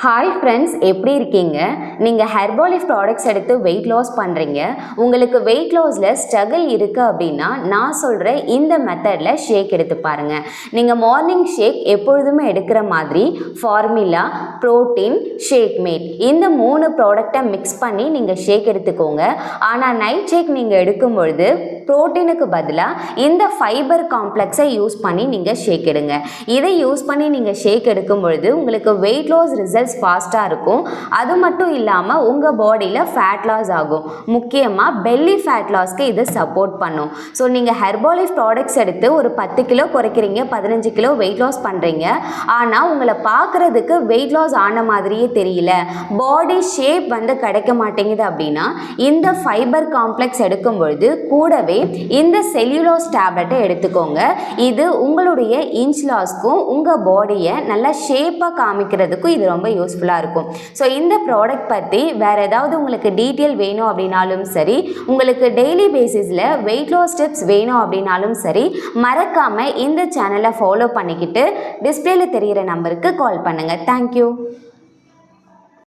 Hi friends, எப்படி இருக்கீங்க? நீங்கள் ஹெர்போலிஃப் ப்ராடக்ட்ஸ் எடுத்து வெயிட் லாஸ் பண்ணுறீங்க. உங்களுக்கு வெயிட் லாஸில் ஸ்ட்ரகிள் இருக்குது அப்படின்னா நான் சொல்கிற இந்த மெத்தடில் ஷேக் எடுத்து பாருங்கள். நீங்கள் மார்னிங் ஷேக் எப்பொழுதுமே எடுக்கிற மாதிரி ஃபார்முலா, ப்ரோட்டீன், ஷேக் மேட் இந்த 3 ப்ராடக்டை மிக்ஸ் பண்ணி நீங்கள் ஷேக் எடுத்துக்கோங்க. ஆனால் நைட் ஷேக் நீங்கள் எடுக்கும் பொழுது ப்ரோட்டீனுக்கு பதிலாக இந்த ஃபைபர் காம்ப்ளெக்ஸை யூஸ் பண்ணி நீங்கள் ஷேக் எடுங்க. இதை யூஸ் பண்ணி நீங்கள் ஷேக் எடுக்கும் பொழுது உங்களுக்கு வெயிட் லாஸ் ரிசல்ட்ஸ் ஃபாஸ்ட்டாக இருக்கும். அது மட்டும் இல்லாமல் உங்கள் பாடியில் ஃபேட் லாஸ் ஆகும். முக்கியமாக பெல்லி ஃபேட் லாஸ்க்கு இது சப்போர்ட் பண்ணும். ஸோ நீங்கள் ஹெர்போலிஃப் ப்ராடக்ட்ஸ் எடுத்து ஒரு 10 கிலோ குறைக்கிறீங்க, 15 கிலோ வெயிட் லாஸ் பண்ணுறீங்க. ஆனால் உங்களை பார்க்குறதுக்கு வெயிட் லாஸ் ஆன மாதிரியே தெரியல, பாடி ஷேப் கிடைக்க மாட்டேங்குது அப்படின்னா இந்த ஃபைபர் காம்ப்ளெக்ஸ் எடுக்கும் பொழுது கூடவே இந்த செல்லுலோஸ் டேப்லெட்டை எடுத்துக்கோங்க. இது உங்களுடைய இன்ச் லாஸ்க்கும் உங்கள் பாடியை நல்லா ஷேப்பாக காமிக்கிறதுக்கும் இது ரொம்ப யூஸ்ஃபுல்லாக இருக்கும். ஸோ இந்த ப்ராடக்ட் பற்றி வேறு ஏதாவது உங்களுக்கு டீட்டெயில் வேணும் அப்படின்னாலும் சரி, உங்களுக்கு டெய்லி பேசிஸில் வெயிட் லாஸ் டிப்ஸ் வேணும் அப்படின்னாலும் சரி, மறக்காமல் இந்த சேனலை ஃபாலோ பண்ணிக்கிட்டு டிஸ்பிளேல தெரிகிற நம்பருக்கு கால் பண்ணுங்கள். தேங்க்யூ.